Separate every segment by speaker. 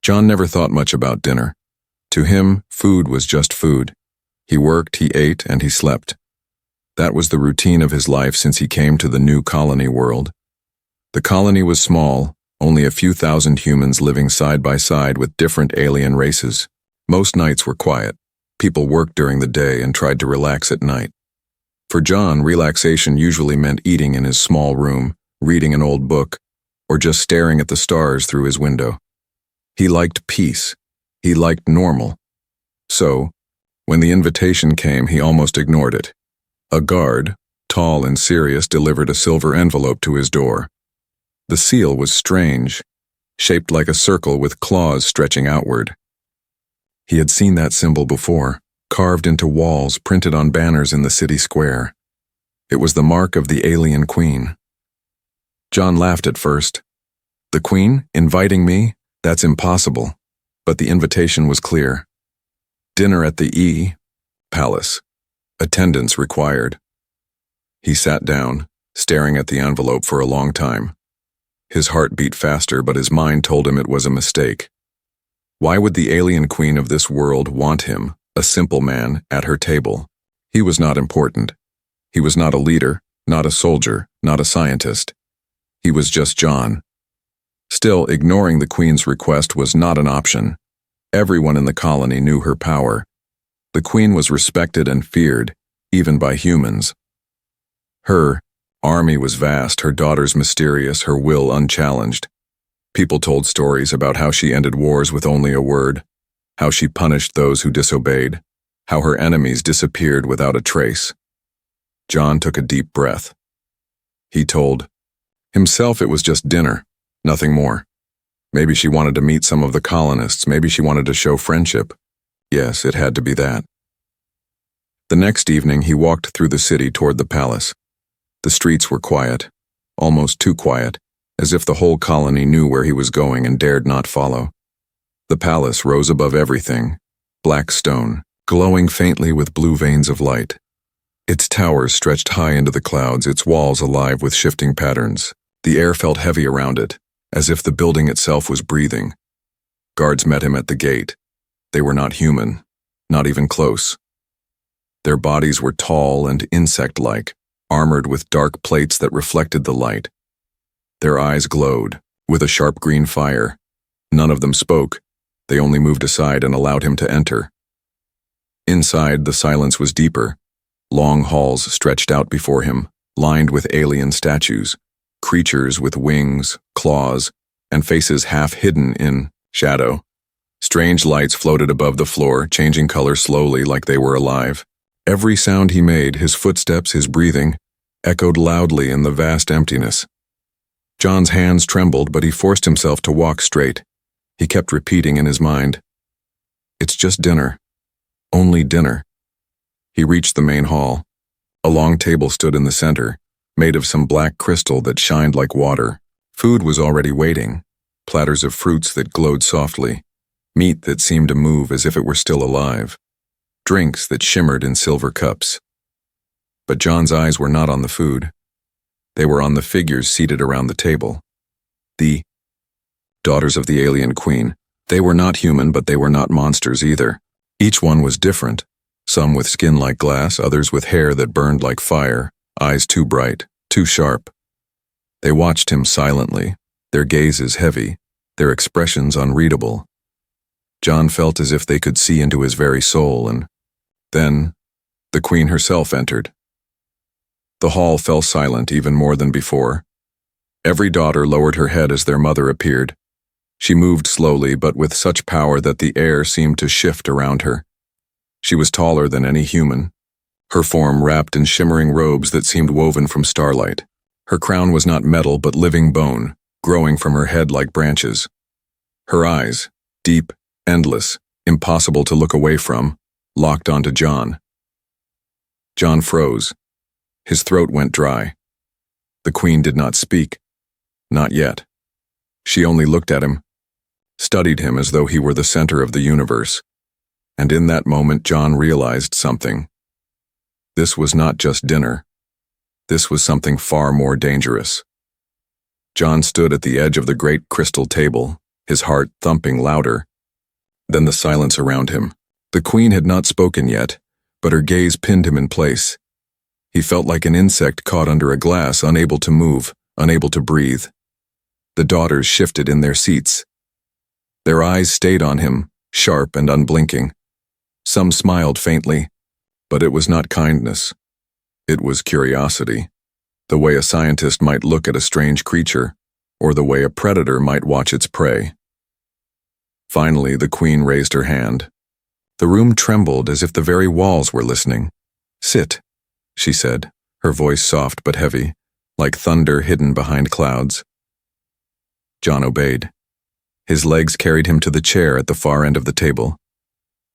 Speaker 1: John never thought much about dinner. To him, food was just food. He worked, he ate, and he slept. That was the routine of his life since he came to the new colony world. The colony was small, only a few thousand humans living side by side with different alien races. Most nights were quiet. People worked during the day and tried to relax at night. For John, relaxation usually meant eating in his small room, reading an old book, or just staring at the stars through his window. He liked peace. He liked normal. So, when the invitation came, he almost ignored it. A guard, tall and serious, delivered a silver envelope to his door. The seal was strange, shaped like a circle with claws stretching outward. He had seen that symbol before, carved into walls, printed on banners in the city square. It was the mark of the alien queen. John laughed at first. The queen, inviting me? That's impossible. But the invitation was clear. Dinner at the Palace. Attendance required. He sat down, staring at the envelope for a long time. His heart beat faster, but his mind told him it was a mistake. Why would the alien queen of this world want him, a simple man, at her table? He was not important. He was not a leader, not a soldier, not a scientist. He was just John. Still, ignoring the queen's request was not an option. Everyone in the colony knew her power. The queen was respected and feared, even by humans. Her army was vast, her daughters mysterious, her will unchallenged. People told stories about how she ended wars with only a word, how she punished those who disobeyed, how her enemies disappeared without a trace. John took a deep breath. He told himself it was just dinner, nothing more. Maybe she wanted to meet some of the colonists, maybe she wanted to show friendship. Yes, it had to be that. The next evening, he walked through the city toward the palace. The streets were quiet, almost too quiet, as if the whole colony knew where he was going and dared not follow. The palace rose above everything, black stone, glowing faintly with blue veins of light. Its towers stretched high into the clouds, its walls alive with shifting patterns. The air felt heavy around it, as if the building itself was breathing. Guards met him at the gate. They were not human, not even close. Their bodies were tall and insect-like, armored with dark plates that reflected the light. Their eyes glowed, with a sharp green fire. None of them spoke. They only moved aside and allowed him to enter. Inside, the silence was deeper. Long halls stretched out before him, lined with alien statues, creatures with wings, claws, and faces half hidden in shadow. Strange lights floated above the floor, changing color slowly like they were alive. Every sound he made, his footsteps, his breathing, echoed loudly in the vast emptiness. John's hands trembled, but he forced himself to walk straight. He kept repeating in his mind, "It's just dinner. Only dinner." He reached the main hall. A long table stood in the center, made of some black crystal that shined like water. Food was already waiting, platters of fruits that glowed softly, meat that seemed to move as if it were still alive, drinks that shimmered in silver cups. But John's eyes were not on the food. They were on the figures seated around the table. The daughters of the alien queen. They were not human, but they were not monsters either. Each one was different, some with skin like glass, others with hair that burned like fire, eyes too bright, too sharp. They watched him silently, their gazes heavy, their expressions unreadable. John felt as if they could see into his very soul, and then the queen herself entered. The hall fell silent even more than before. Every daughter lowered her head as their mother appeared. She moved slowly, but with such power that the air seemed to shift around her. She was taller than any human, her form wrapped in shimmering robes that seemed woven from starlight. Her crown was not metal but living bone, growing from her head like branches. Her eyes, deep, endless, impossible to look away from, locked onto John. John froze. His throat went dry. The queen did not speak. Not yet. She only looked at him, studied him as though he were the center of the universe. And in that moment, John realized something. This was not just dinner. This was something far more dangerous. John stood at the edge of the great crystal table, his heart thumping louder. Then the silence around him. The queen had not spoken yet, but her gaze pinned him in place. He felt like an insect caught under a glass, unable to move, unable to breathe. The daughters shifted in their seats. Their eyes stayed on him, sharp and unblinking. Some smiled faintly, but it was not kindness. It was curiosity, the way a scientist might look at a strange creature, or the way a predator might watch its prey. Finally, the queen raised her hand. The room trembled as if the very walls were listening. "Sit," she said, her voice soft but heavy, like thunder hidden behind clouds. John obeyed. His legs carried him to the chair at the far end of the table.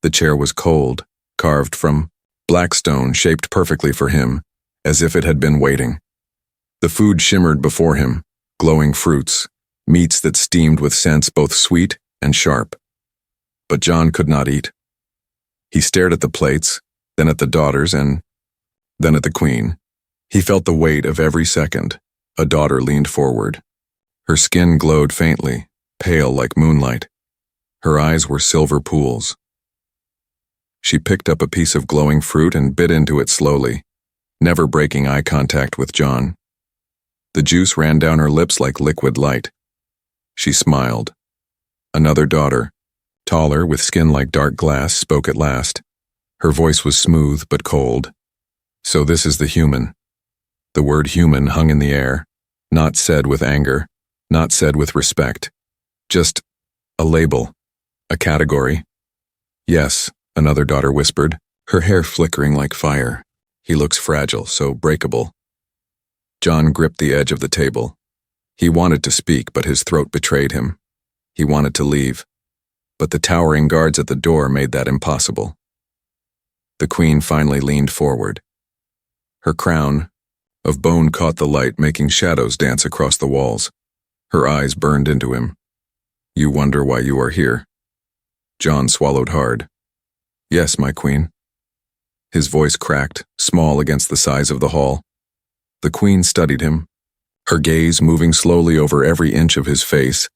Speaker 1: The chair was cold, carved from black stone shaped perfectly for him, as if it had been waiting. The food shimmered before him, glowing fruits, meats that steamed with scents both sweet and sharp. But John could not eat. He stared at the plates, then at the daughters, and then at the queen. He felt the weight of every second. A daughter leaned forward. Her skin glowed faintly, pale like moonlight. Her eyes were silver pools. She picked up a piece of glowing fruit and bit into it slowly, never breaking eye contact with John. The juice ran down her lips like liquid light. She smiled. Another daughter, taller with skin like dark glass, spoke at last. Her voice was smooth but cold. "So this is the human." The word human hung in the air, not said with anger, not said with respect. Just a label, a category. "Yes," another daughter whispered, her hair flickering like fire. "He looks fragile, so breakable." John gripped the edge of the table. He wanted to speak, but his throat betrayed him. He wanted to leave, but the towering guards at the door made that impossible. The queen finally leaned forward. Her crown of bone caught the light, making shadows dance across the walls. Her eyes burned into him. "You wonder why you are here?" John swallowed hard. "Yes, my queen." His voice cracked, small against the size of the hall. The queen studied him, her gaze moving slowly over every inch of his face,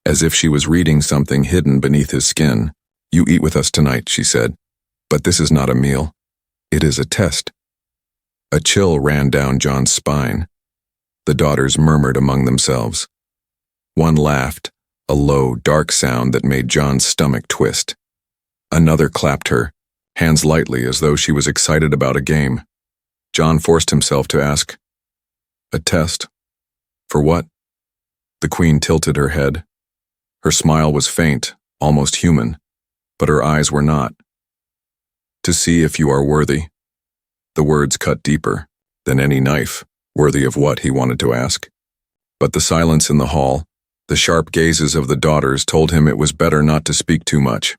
Speaker 1: as if she was reading something hidden beneath his skin. "You eat with us tonight," she said. "But this is not a meal. It is a test." A chill ran down John's spine. The daughters murmured among themselves. One laughed, a low, dark sound that made John's stomach twist. Another clapped her, hands lightly as though she was excited about a game. John forced himself to ask, "A test? For what?" The queen tilted her head. Her smile was faint, almost human, but her eyes were not. "To see if you are worthy." The words cut deeper than any knife, worthy of what, he wanted to ask. But the silence in the hall, the sharp gazes of the daughters told him it was better not to speak too much.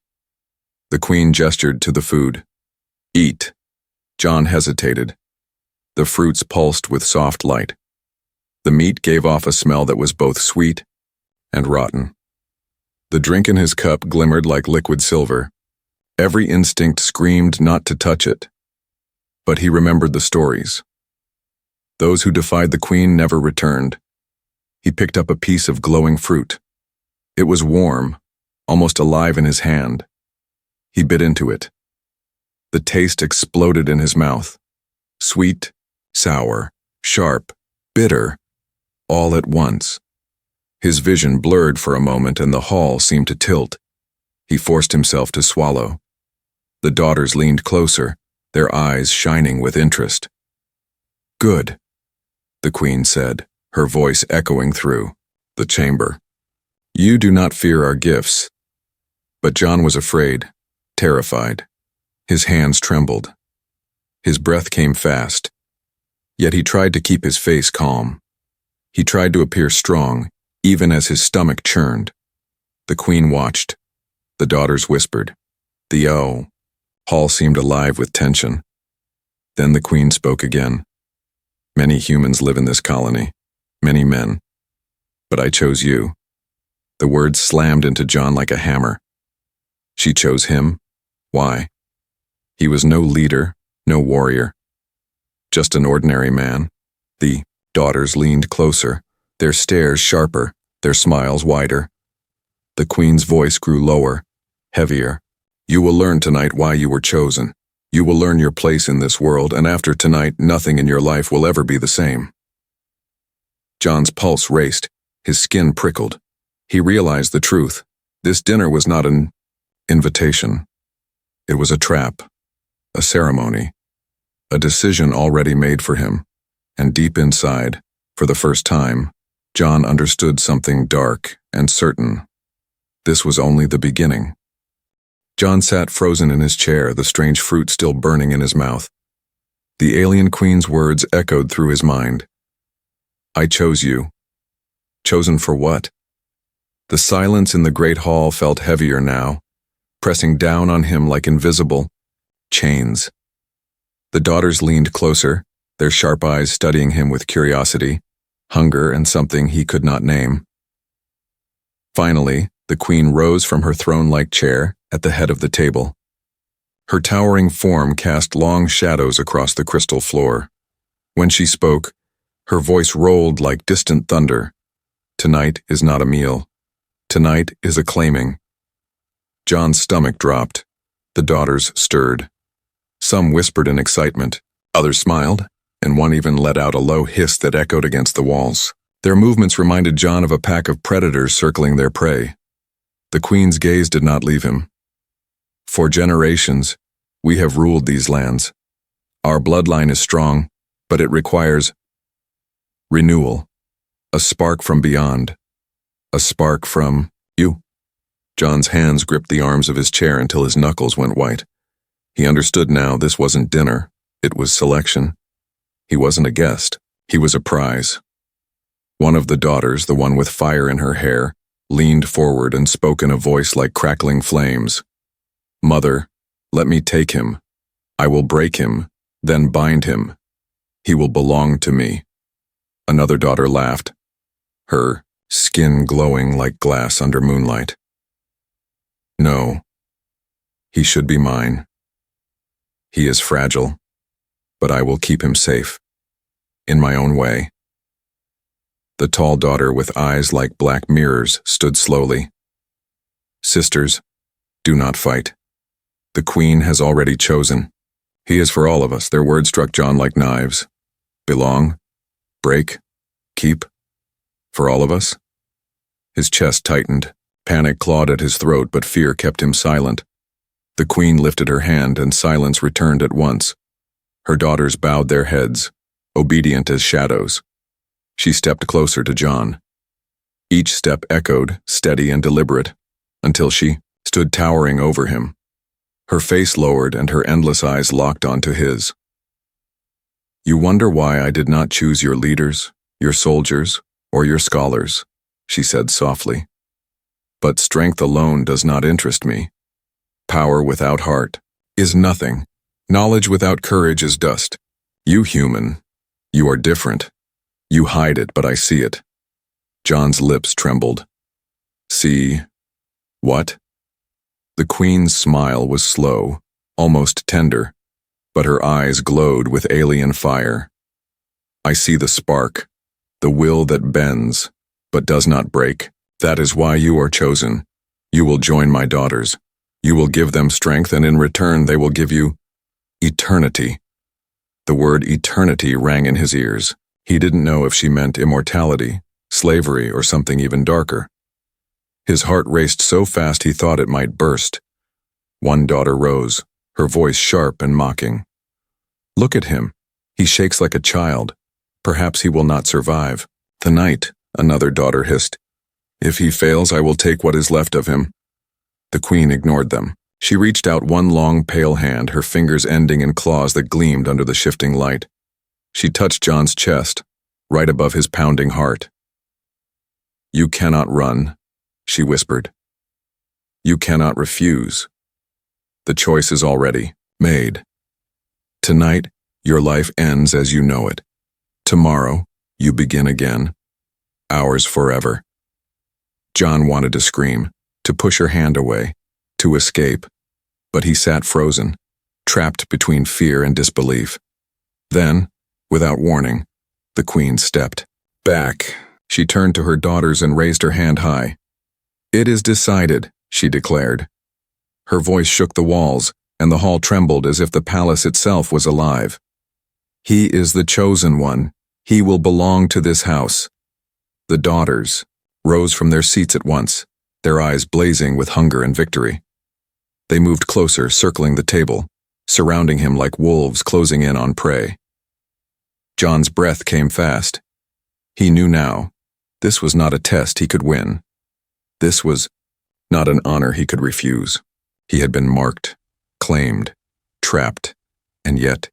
Speaker 1: The queen gestured to the food. "Eat." John hesitated. The fruits pulsed with soft light. The meat gave off a smell that was both sweet and rotten. The drink in his cup glimmered like liquid silver. Every instinct screamed not to touch it. But he remembered the stories. Those who defied the queen never returned. He picked up a piece of glowing fruit. It was warm, almost alive in his hand. He bit into it. The taste exploded in his mouth. Sweet, sour, sharp, bitter, all at once. His vision blurred for a moment and the hall seemed to tilt. He forced himself to swallow. The daughters leaned closer, their eyes shining with interest. "Good," the queen said, her voice echoing through the chamber. "You do not fear our gifts." But John was afraid, terrified. His hands trembled. His breath came fast. Yet he tried to keep his face calm. He tried to appear strong, even as his stomach churned. The queen watched. The daughters whispered. The hall seemed alive with tension. Then the queen spoke again. "Many humans live in this colony, many men. But I chose you." The words slammed into John like a hammer. She chose him. Why? He was no leader, no warrior. Just an ordinary man. The daughters leaned closer, their stares sharper, their smiles wider. The queen's voice grew lower, heavier. You will learn tonight why you were chosen. You will learn your place in this world, and after tonight, nothing in your life will ever be the same. John's pulse raced, his skin prickled. He realized the truth. This dinner was not an invitation. It was a trap, a ceremony, a decision already made for him. And deep inside, for the first time, John understood something dark and certain. This was only the beginning. John sat frozen in his chair, the strange fruit still burning in his mouth. The alien queen's words echoed through his mind. I chose you. Chosen for what? The silence in the great hall felt heavier now, pressing down on him like invisible chains. The daughters leaned closer, their sharp eyes studying him with curiosity, hunger, and something he could not name. Finally, the queen rose from her throne-like chair at the head of the table. Her towering form cast long shadows across the crystal floor. When she spoke, her voice rolled like distant thunder. Tonight is not a meal. Tonight is a claiming. John's stomach dropped. The daughters stirred. Some whispered in excitement. Others smiled, and one even let out a low hiss that echoed against the walls. Their movements reminded John of a pack of predators circling their prey. The queen's gaze did not leave him. For generations, we have ruled these lands. Our bloodline is strong, but it requires renewal, a spark from beyond, a spark from you. John's hands gripped the arms of his chair until his knuckles went white. He understood now this wasn't dinner, it was selection. He wasn't a guest, he was a prize. One of the daughters, the one with fire in her hair, leaned forward and spoke in a voice like crackling flames. Mother, let me take him. I will break him, then bind him. He will belong to me. Another daughter laughed, her skin glowing like glass under moonlight. No, he should be mine. He is fragile, but I will keep him safe, in my own way. The tall daughter with eyes like black mirrors stood slowly. Sisters, do not fight. The queen has already chosen. He is for all of us. Their words struck John like knives. Belong, break, keep, for all of us? His chest tightened. Panic clawed at his throat, but fear kept him silent. The queen lifted her hand, and silence returned at once. Her daughters bowed their heads, obedient as shadows. She stepped closer to John. Each step echoed, steady and deliberate, until she stood towering over him. Her face lowered and her endless eyes locked onto his. You wonder why I did not choose your leaders, your soldiers, or your scholars, she said softly. But strength alone does not interest me. Power without heart is nothing. Knowledge without courage is dust. You human, you are different. You hide it, but I see it. John's lips trembled. See what? The queen's smile was slow, almost tender, but her eyes glowed with alien fire. I see the spark, the will that bends, but does not break. That is why you are chosen. You will join my daughters. You will give them strength, and in return they will give you eternity. The word eternity rang in his ears. He didn't know if she meant immortality, slavery, or something even darker. His heart raced so fast he thought it might burst. One daughter rose, her voice sharp and mocking. Look at him. He shakes like a child. Perhaps he will not survive. Tonight, another daughter hissed. If he fails, I will take what is left of him. The queen ignored them. She reached out one long, pale hand, her fingers ending in claws that gleamed under the shifting light. She touched John's chest, right above his pounding heart. You cannot run, she whispered. You cannot refuse. The choice is already made. Tonight, your life ends as you know it. Tomorrow, you begin again. Ours forever. John wanted to scream, to push her hand away, to escape, but he sat frozen, trapped between fear and disbelief. Then, without warning, the queen stepped back. She turned to her daughters and raised her hand high. "It is decided," she declared. Her voice shook the walls, and the hall trembled as if the palace itself was alive. "He is the chosen one. He will belong to this house." The daughters rose from their seats at once, their eyes blazing with hunger and victory. They moved closer, circling the table, surrounding him like wolves closing in on prey. John's breath came fast. He knew now, this was not a test he could win. This was not an honor he could refuse. He had been marked, claimed, trapped, and yet,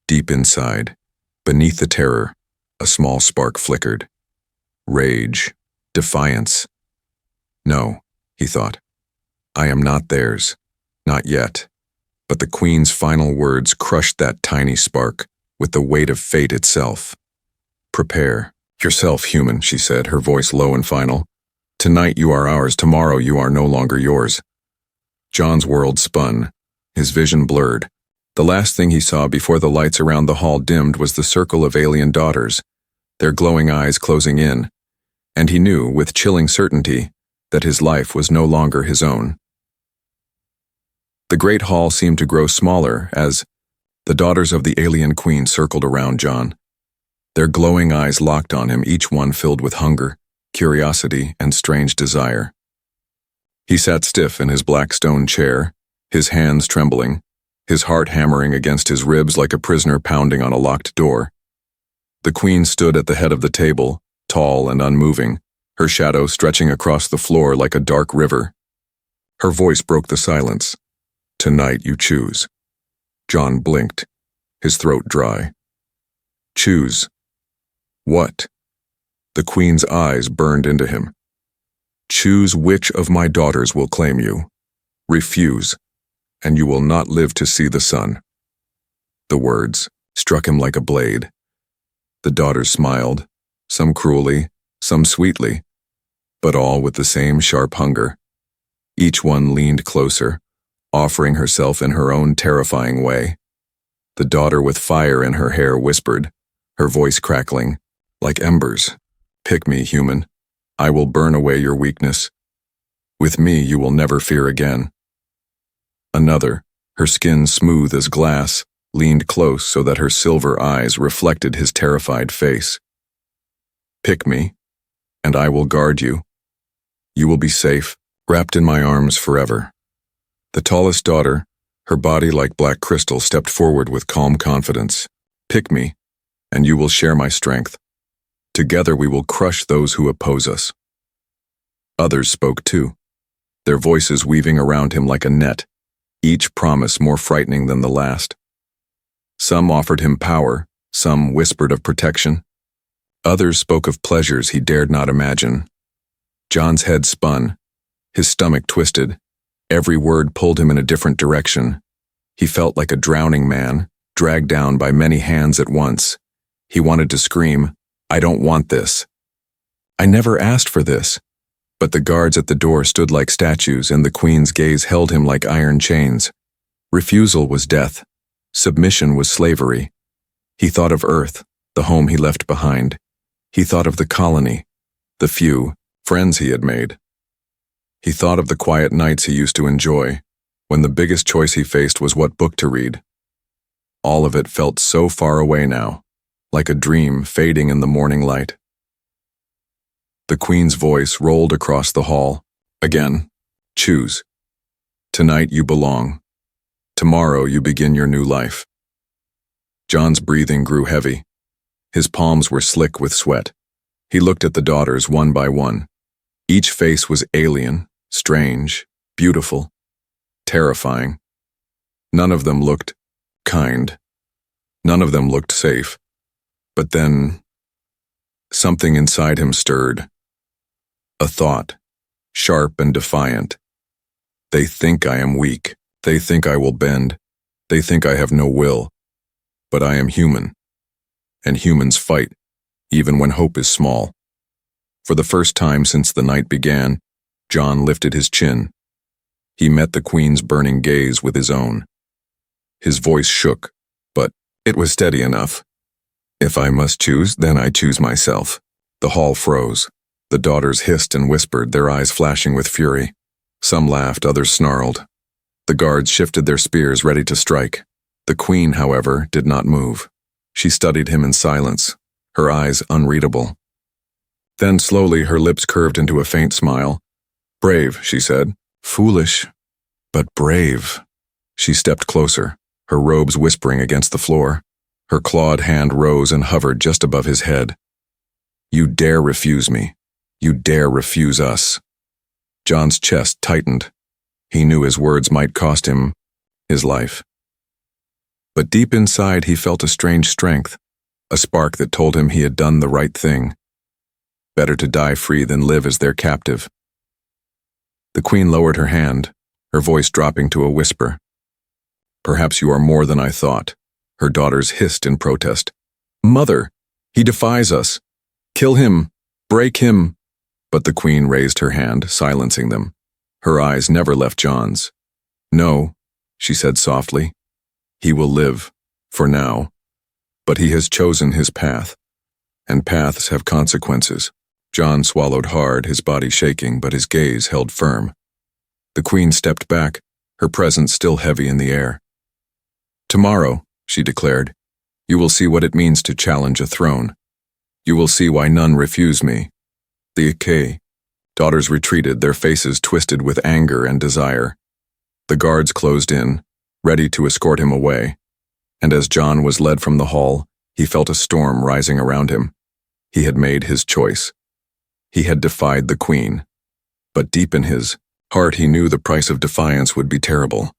Speaker 1: deep inside, beneath the terror, a small spark flickered. Rage, defiance. "No," he thought. "I am not theirs. Not yet." But the Queen's final words crushed that tiny spark with the weight of fate itself. "Prepare yourself, human," she said, her voice low and final. "Tonight you are ours, tomorrow you are no longer yours." John's world spun, his vision blurred. The last thing he saw before the lights around the hall dimmed was the circle of alien daughters, their glowing eyes closing in, and he knew, with chilling certainty, that his life was no longer his own. The great hall seemed to grow smaller as the daughters of the alien queen circled around John. Their glowing eyes locked on him, each one filled with hunger, curiosity, and strange desire. He sat stiff in his black stone chair, his hands trembling, his heart hammering against his ribs like a prisoner pounding on a locked door. The queen stood at the head of the table, tall and unmoving, her shadow stretching across the floor like a dark river. Her voice broke the silence. "Tonight you choose." John blinked, his throat dry. "Choose what?" The Queen's eyes burned into him. "Choose which of my daughters will claim you. Refuse, and you will not live to see the sun." The words struck him like a blade. The daughters smiled, some cruelly, some sweetly, but all with the same sharp hunger. Each one leaned closer, offering herself in her own terrifying way. The daughter with fire in her hair whispered, her voice crackling, like embers, "Pick me, human. I will burn away your weakness. With me you will never fear again." Another, her skin smooth as glass, leaned close so that her silver eyes reflected his terrified face. "Pick me, and I will guard you. You will be safe, wrapped in my arms forever." The tallest daughter, her body like black crystal, stepped forward with calm confidence. "Pick me, and you will share my strength. Together we will crush those who oppose us." Others spoke too, their voices weaving around him like a net, each promise more frightening than the last. Some offered him power, some whispered of protection. Others spoke of pleasures he dared not imagine. John's head spun, his stomach twisted. Every word pulled him in a different direction. He felt like a drowning man, dragged down by many hands at once. He wanted to scream, "I don't want this. I never asked for this." But the guards at the door stood like statues, and the Queen's gaze held him like iron chains. Refusal was death. Submission was slavery. He thought of Earth, the home he left behind. He thought of the colony, the few friends he had made. He thought of the quiet nights he used to enjoy, when the biggest choice he faced was what book to read. All of it felt so far away now, like a dream fading in the morning light. The Queen's voice rolled across the hall. Again, "Choose. Tonight you belong. Tomorrow you begin your new life." John's breathing grew heavy. His palms were slick with sweat. He looked at the daughters one by one. Each face was alien, strange, beautiful, terrifying. None of them looked kind. None of them looked safe. But then, something inside him stirred. A thought, sharp and defiant. "They think I am weak. They think I will bend. They think I have no will. But I am human. And humans fight, even when hope is small." For the first time since the night began, John lifted his chin. He met the Queen's burning gaze with his own. His voice shook, but it was steady enough. "If I must choose, then I choose myself." The hall froze. The daughters hissed and whispered, their eyes flashing with fury. Some laughed, others snarled. The guards shifted their spears, ready to strike. The queen, however, did not move. She studied him in silence, her eyes unreadable. Then slowly her lips curved into a faint smile. "Brave," she said. "Foolish, but brave." She stepped closer, her robes whispering against the floor. Her clawed hand rose and hovered just above his head. "You dare refuse me. You dare refuse us." John's chest tightened. He knew his words might cost him his life. But deep inside he felt a strange strength, a spark that told him he had done the right thing. Better to die free than live as their captive. The queen lowered her hand, her voice dropping to a whisper. "Perhaps you are more than I thought," her daughters hissed in protest. "Mother, he defies us. Kill him, break him." But the queen raised her hand, silencing them. Her eyes never left John's. "No," she said softly. "He will live, for now. But he has chosen his path, and paths have consequences." John swallowed hard, his body shaking, but his gaze held firm. The queen stepped back, her presence still heavy in the air. "Tomorrow," she declared, "you will see what it means to challenge a throne. You will see why none refuse me." The daughters retreated, their faces twisted with anger and desire. The guards closed in, ready to escort him away, and as John was led from the hall, he felt a storm rising around him. He had made his choice. He had defied the queen, but deep in his heart he knew the price of defiance would be terrible.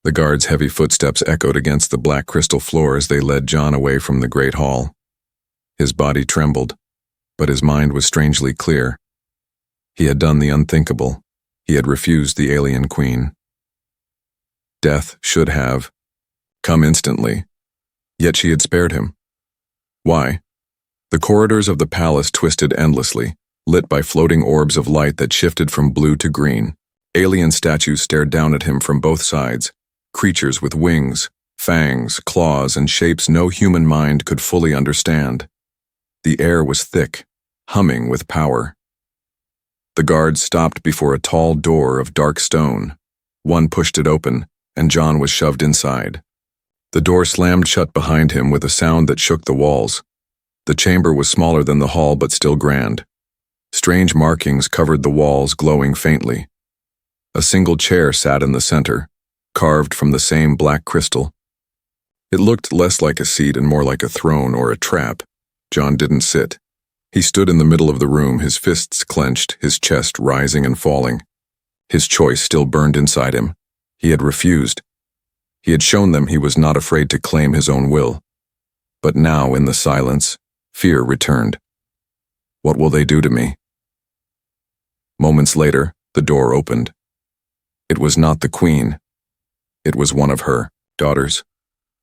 Speaker 1: The guards' heavy footsteps echoed against the black crystal floor as they led John away from the great hall. His body trembled, but his mind was strangely clear. He had done the unthinkable. He had refused the alien queen. Death should have come instantly, yet she had spared him. Why? The corridors of the palace twisted endlessly, lit by floating orbs of light that shifted from blue to green. Alien statues stared down at him from both sides, creatures with wings, fangs, claws, and shapes no human mind could fully understand. The air was thick, humming with power. The guards stopped before a tall door of dark stone. One pushed it open, and John was shoved inside. The door slammed shut behind him with a sound that shook the walls. The chamber was smaller than the hall, but still grand. Strange markings covered the walls, glowing faintly. A single chair sat in the center, carved from the same black crystal. It looked less like a seat and more like a throne or a trap. John didn't sit. He stood in the middle of the room, his fists clenched, his chest rising and falling. His choice still burned inside him. He had refused. He had shown them he was not afraid to claim his own will. But now, in the silence, fear returned. What will they do to me? Moments later, the door opened. It was not the queen. It was one of her daughters,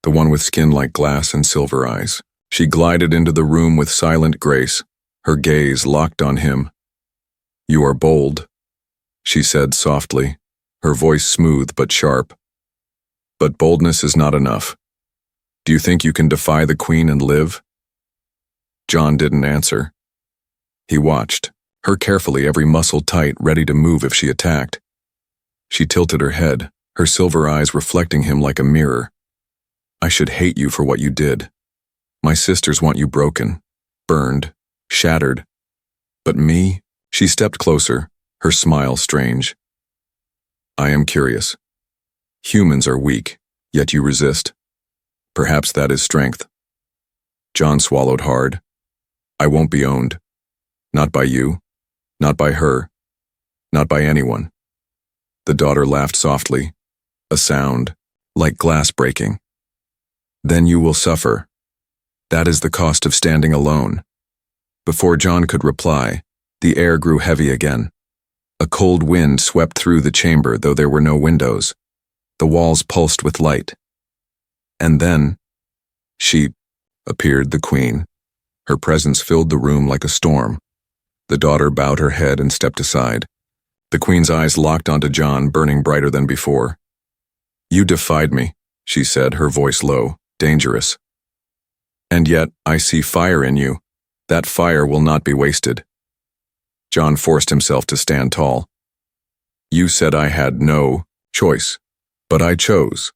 Speaker 1: the one with skin like glass and silver eyes. She glided into the room with silent grace, her gaze locked on him. "You are bold," she said softly, her voice smooth but sharp. "But boldness is not enough. Do you think you can defy the queen and live?" John didn't answer. He watched, her carefully, every muscle tight, ready to move if she attacked. She tilted her head, her silver eyes reflecting him like a mirror. "I should hate you for what you did. My sisters want you broken, burned, shattered. But me?" She stepped closer, her smile strange. "I am curious. Humans are weak, yet you resist. Perhaps that is strength." John swallowed hard. "I won't be owned. Not by you, not by her, not by anyone." The daughter laughed softly, a sound like glass breaking. "Then you will suffer. That is the cost of standing alone." Before John could reply, the air grew heavy again. A cold wind swept through the chamber, though there were no windows. The walls pulsed with light. And then, she appeared, the queen. Her presence filled the room like a storm. The daughter bowed her head and stepped aside. The queen's eyes locked onto John, burning brighter than before. "You defied me," she said, her voice low, dangerous. "And yet I see fire in you. That fire will not be wasted." John forced himself to stand tall. You said I had no choice, but I chose.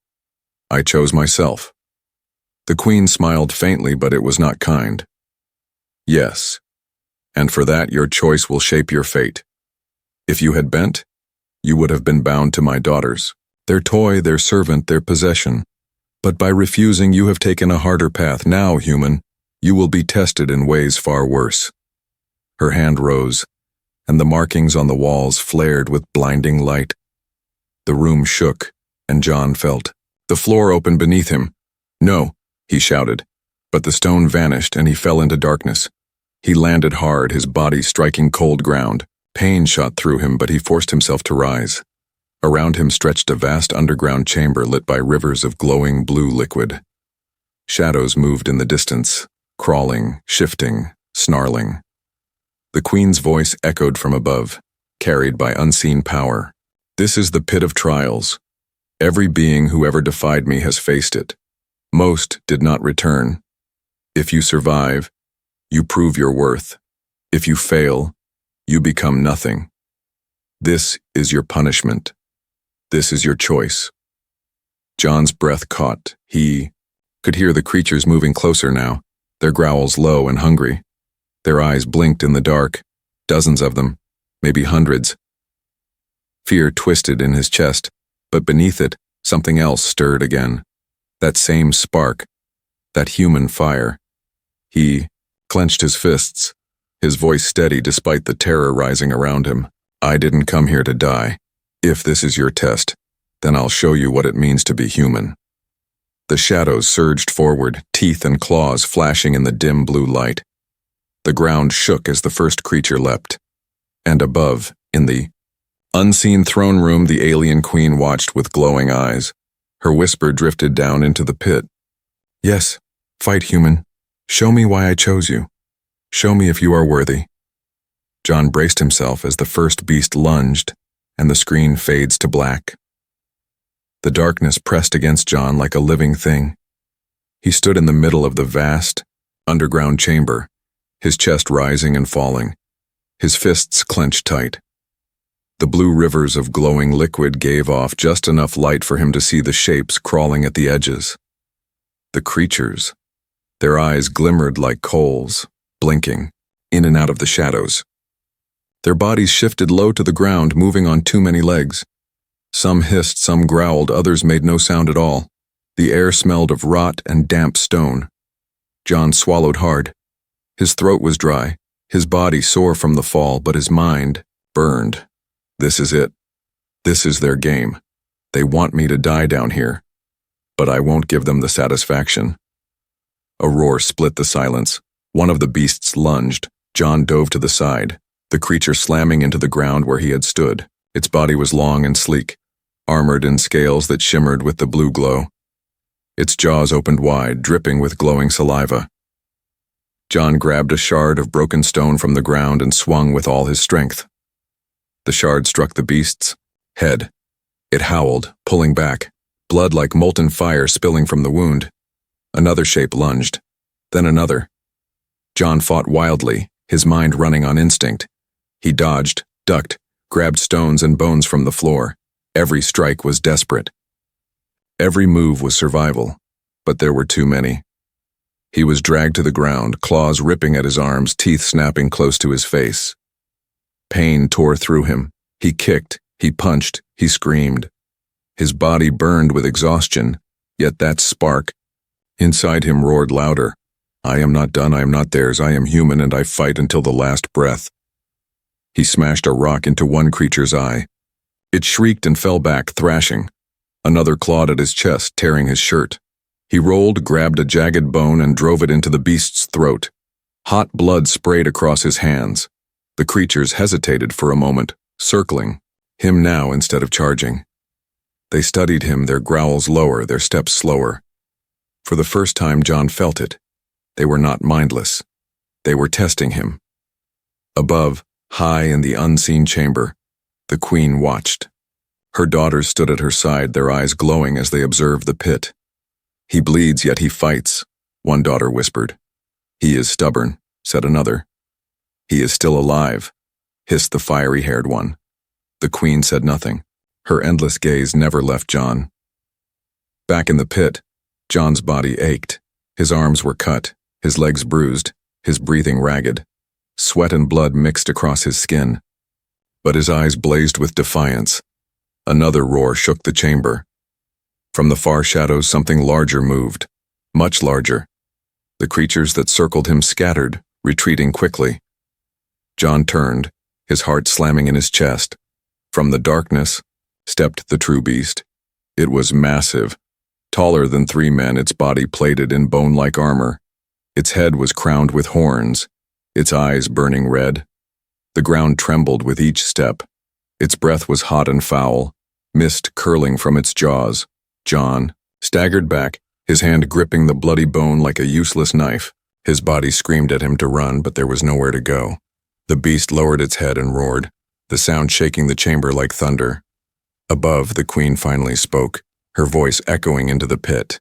Speaker 1: I chose myself. The queen smiled faintly, but it was not kind. Yes, and for that your choice will shape your fate. If you had bent, you would have been bound to my daughters, their toy, their servant, their possession. But by refusing, you have taken a harder path. Now, human, you will be tested in ways far worse. Her hand rose, and the markings on the walls flared with blinding light. The room shook, and John felt. The floor opened beneath him. No, he shouted, but the stone vanished and he fell into darkness. He landed hard, his body striking cold ground. Pain shot through him, but he forced himself to rise. Around him stretched a vast underground chamber lit by rivers of glowing blue liquid. Shadows moved in the distance, crawling, shifting, snarling. The queen's voice echoed from above, carried by unseen power. This is the pit of trials. Every being who ever defied me has faced it. Most did not return. If you survive, you prove your worth. If you fail, you become nothing. This is your punishment. This is your choice. John's breath caught. He could hear the creatures moving closer now, their growls low and hungry. Their eyes blinked in the dark, dozens of them, maybe hundreds. Fear twisted in his chest, but beneath it, something else stirred again. That same spark, that human fire. He clenched his fists, his voice steady despite the terror rising around him. I didn't come here to die. If this is your test, then I'll show you what it means to be human. The shadows surged forward, teeth and claws flashing in the dim blue light. The ground shook as the first creature leapt. And above, in the unseen throne room, the alien queen watched with glowing eyes. Her whisper drifted down into the pit. Yes, fight, human. Show me why I chose you. Show me if you are worthy. John braced himself as the first beast lunged, and the screen fades to black. The darkness pressed against John like a living thing. He stood in the middle of the vast, underground chamber, his chest rising and falling, his fists clenched tight. The blue rivers of glowing liquid gave off just enough light for him to see the shapes crawling at the edges. The creatures, their eyes glimmered like coals, blinking, in and out of the shadows. Their bodies shifted low to the ground, moving on too many legs. Some hissed, some growled, others made no sound at all. The air smelled of rot and damp stone. John swallowed hard. His throat was dry, his body sore from the fall, but his mind burned. This is it. This is their game. They want me to die down here, but I won't give them the satisfaction. A roar split the silence. One of the beasts lunged. John dove to the side, the creature slamming into the ground where he had stood. Its body was long and sleek, armored in scales that shimmered with the blue glow. Its jaws opened wide, dripping with glowing saliva. John grabbed a shard of broken stone from the ground and swung with all his strength. The shard struck the beast's head. It howled, pulling back, blood like molten fire spilling from the wound. Another shape lunged, then another. John fought wildly, his mind running on instinct. He dodged, ducked, grabbed stones and bones from the floor. Every strike was desperate. Every move was survival, but there were too many. He was dragged to the ground, claws ripping at his arms, teeth snapping close to his face. Pain tore through him. He kicked, he punched, he screamed. His body burned with exhaustion, yet that spark inside him roared louder. I am not done, I am not theirs, I am human and I fight until the last breath. He smashed a rock into one creature's eye. It shrieked and fell back, thrashing. Another clawed at his chest, tearing his shirt. He rolled, grabbed a jagged bone and drove it into the beast's throat. Hot blood sprayed across his hands. The creatures hesitated for a moment, circling, him now instead of charging. They studied him, their growls lower, their steps slower. For the first time, John felt it. They were not mindless. They were testing him. Above, high in the unseen chamber, the queen watched. Her daughters stood at her side, their eyes glowing as they observed the pit. He bleeds, yet he fights, one daughter whispered. He is stubborn, said another. He is still alive. hissed the fiery-haired one. The queen said nothing. Her endless gaze never left John. Back in the pit, John's body ached. His arms were cut, his legs bruised, his breathing ragged. Sweat and blood mixed across his skin. But his eyes blazed with defiance. Another roar shook the chamber. From the far shadows, something larger moved. Much larger. The creatures that circled him scattered, retreating quickly. John turned, his heart slamming in his chest. From the darkness stepped the true beast. It was massive. Taller than 3 men, its body plated in bone-like armor. Its head was crowned with horns, its eyes burning red. The ground trembled with each step. Its breath was hot and foul, mist curling from its jaws. John staggered back, his hand gripping the bloody bone like a useless knife. His body screamed at him to run, but there was nowhere to go. The beast lowered its head and roared, the sound shaking the chamber like thunder. Above, the queen finally spoke, her voice echoing into the pit.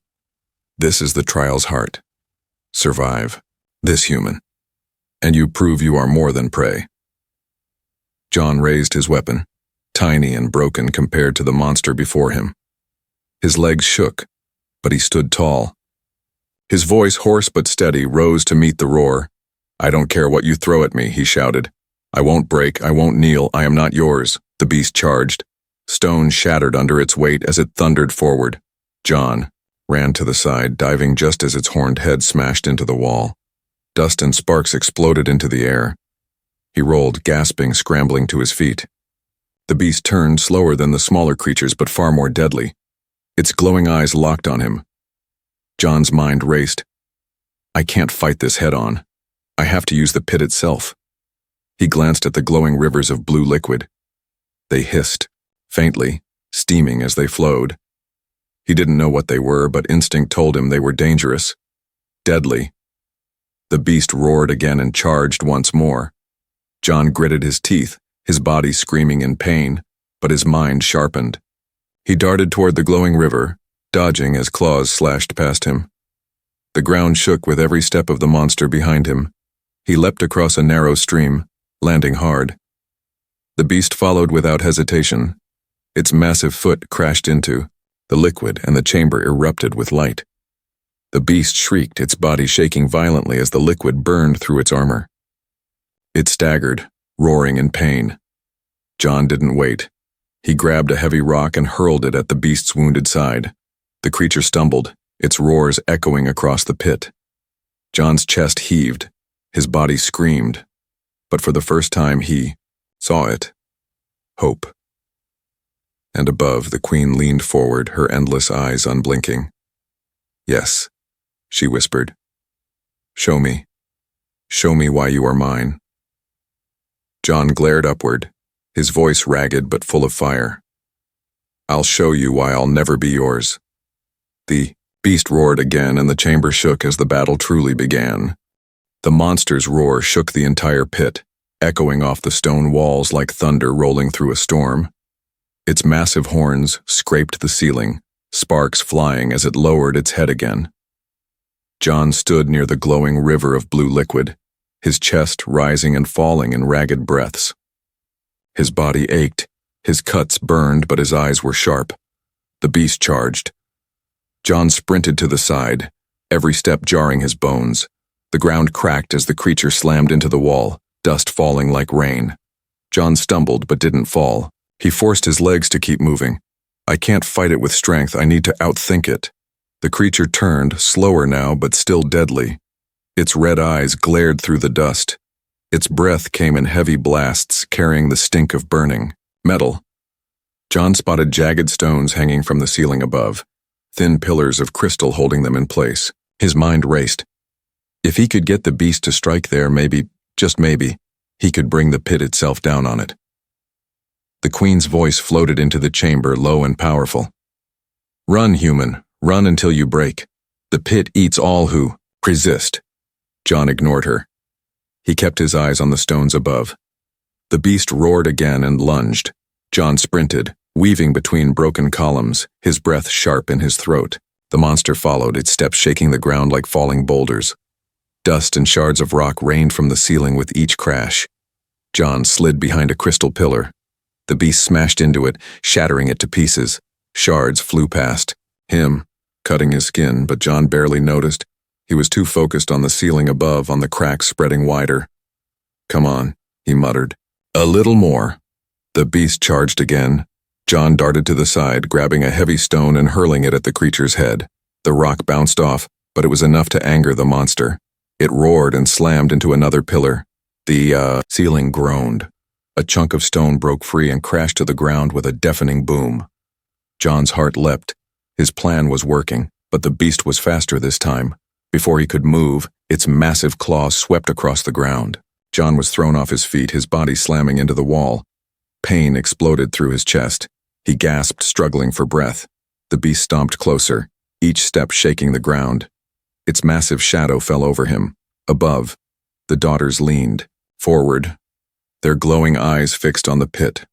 Speaker 1: This is the trial's heart. Survive, this human, and you prove you are more than prey. John raised his weapon, tiny and broken compared to the monster before him. His legs shook, but he stood tall. His voice, hoarse but steady, rose to meet the roar. I don't care what you throw at me, he shouted. I won't break, I won't kneel, I am not yours. The beast charged. Stone shattered under its weight as it thundered forward. John ran to the side, diving just as its horned head smashed into the wall. Dust and sparks exploded into the air. He rolled, gasping, scrambling to his feet. The beast turned, slower than the smaller creatures but far more deadly. Its glowing eyes locked on him. John's mind raced. I can't fight this head-on. I have to use the pit itself. He glanced at the glowing rivers of blue liquid. They hissed, faintly, steaming as they flowed. He didn't know what they were, but instinct told him they were dangerous. Deadly. The beast roared again and charged once more. John gritted his teeth, his body screaming in pain, but his mind sharpened. He darted toward the glowing river, dodging as claws slashed past him. The ground shook with every step of the monster behind him. He leapt across a narrow stream, landing hard. The beast followed without hesitation. Its massive foot crashed into the liquid, and the chamber erupted with light. The beast shrieked, its body shaking violently as the liquid burned through its armor. It staggered, roaring in pain. John didn't wait. He grabbed a heavy rock and hurled it at the beast's wounded side. The creature stumbled, its roars echoing across the pit. John's chest heaved, his body screamed, but for the first time he saw it. Hope. And above, the queen leaned forward, her endless eyes unblinking. Yes, she whispered. Show me. Show me why you are mine. John glared upward, his voice ragged but full of fire. I'll show you why I'll never be yours. The beast roared again, and the chamber shook as the battle truly began. The monster's roar shook the entire pit, echoing off the stone walls like thunder rolling through a storm. Its massive horns scraped the ceiling, sparks flying as it lowered its head again. John stood near the glowing river of blue liquid, his chest rising and falling in ragged breaths. His body ached, his cuts burned, but his eyes were sharp. The beast charged. John sprinted to the side, every step jarring his bones. The ground cracked as the creature slammed into the wall, dust falling like rain. John stumbled but didn't fall. He forced his legs to keep moving. I can't fight it with strength, I need to outthink it. The creature turned, slower now but still deadly. Its red eyes glared through the dust. Its breath came in heavy blasts, carrying the stink of burning metal. John spotted jagged stones hanging from the ceiling above, thin pillars of crystal holding them in place. His mind raced. If he could get the beast to strike there, maybe, just maybe, he could bring the pit itself down on it. The queen's voice floated into the chamber, low and powerful. Run, human, run until you break. The pit eats all who resist. John ignored her. He kept his eyes on the stones above. The beast roared again and lunged. John sprinted, weaving between broken columns, his breath sharp in his throat. The monster followed, its steps shaking the ground like falling boulders. Dust and shards of rock rained from the ceiling with each crash. John slid behind a crystal pillar. The beast smashed into it, shattering it to pieces. Shards flew past him, cutting his skin, but John barely noticed. He was too focused on the ceiling above, on the cracks spreading wider. "Come on," he muttered. "A little more." The beast charged again. John darted to the side, grabbing a heavy stone and hurling it at the creature's head. The rock bounced off, but it was enough to anger the monster. It roared and slammed into another pillar. The ceiling groaned. A chunk of stone broke free and crashed to the ground with a deafening boom. John's heart leapt. His plan was working, but the beast was faster this time. Before he could move, its massive claws swept across the ground. John was thrown off his feet, his body slamming into the wall. Pain exploded through his chest. He gasped, struggling for breath. The beast stomped closer, each step shaking the ground. Its massive shadow fell over him. Above, the daughters leaned forward, their glowing eyes fixed on the pit.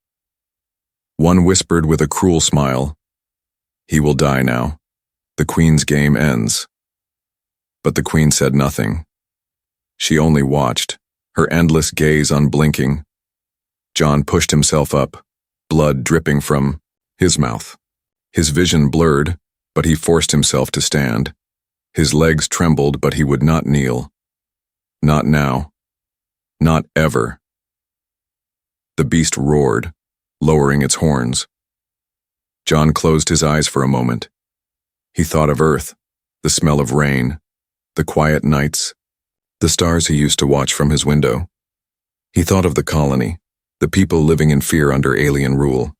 Speaker 1: One whispered with a cruel smile, "He will die now. The queen's game ends." But the queen said nothing. She only watched, her endless gaze unblinking. John pushed himself up, blood dripping from his mouth. His vision blurred, but he forced himself to stand. His legs trembled, but he would not kneel. Not now. Not ever. The beast roared, lowering its horns. John closed his eyes for a moment. He thought of Earth, the smell of rain, the quiet nights, the stars he used to watch from his window. He thought of the colony, the people living in fear under alien rule.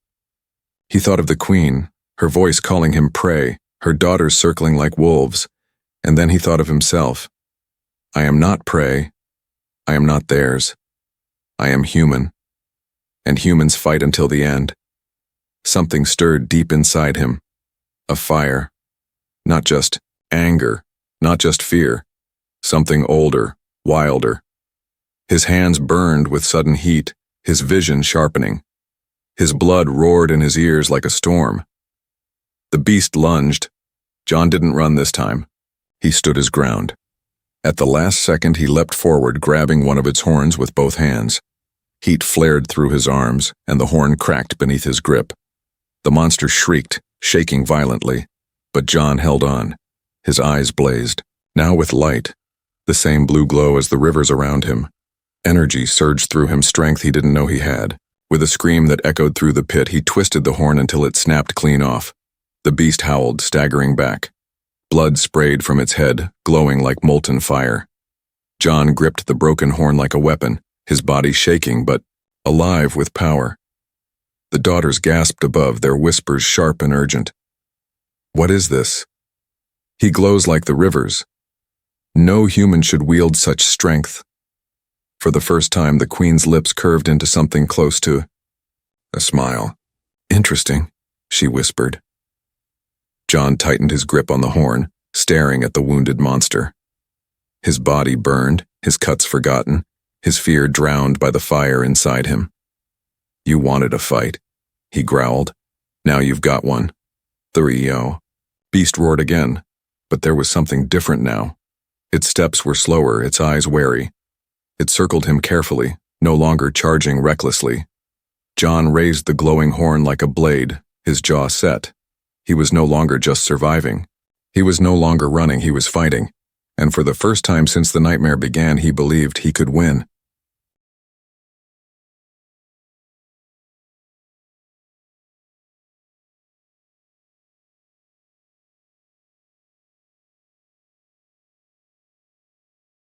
Speaker 1: He thought of the queen, her voice calling him prey, her daughters circling like wolves, and then he thought of himself. "I am not prey. I am not theirs. I am human. And humans fight until the end." Something stirred deep inside him. A fire. Not just anger, not just fear. Something older, wilder. His hands burned with sudden heat, his vision sharpening. His blood roared in his ears like a storm. The beast lunged. John didn't run this time. He stood his ground. At the last second, he leapt forward, grabbing one of its horns with both hands. Heat flared through his arms, and the horn cracked beneath his grip. The monster shrieked, shaking violently, but John held on. His eyes blazed, now with light, the same blue glow as the rivers around him. Energy surged through him, strength he didn't know he had. With a scream that echoed through the pit, he twisted the horn until it snapped clean off. The beast howled, staggering back. Blood sprayed from its head, glowing like molten fire. John gripped the broken horn like a weapon, his body shaking but alive with power. The daughters gasped above, their whispers sharp and urgent. "What is this?" "He glows like the rivers. No human should wield such strength." For the first time, the queen's lips curved into something close to a smile. "Interesting," she whispered. John tightened his grip on the horn, staring at the wounded monster. His body burned, his cuts forgotten, his fear drowned by the fire inside him. "You wanted a fight," he growled. "Now you've got one." The beast roared again, but there was something different now. Its steps were slower, its eyes wary. It circled him carefully, no longer charging recklessly. John raised the glowing horn like a blade, his jaw set. He was no longer just surviving. He was no longer running, he was fighting. And for the first time since the nightmare began, he believed he could win.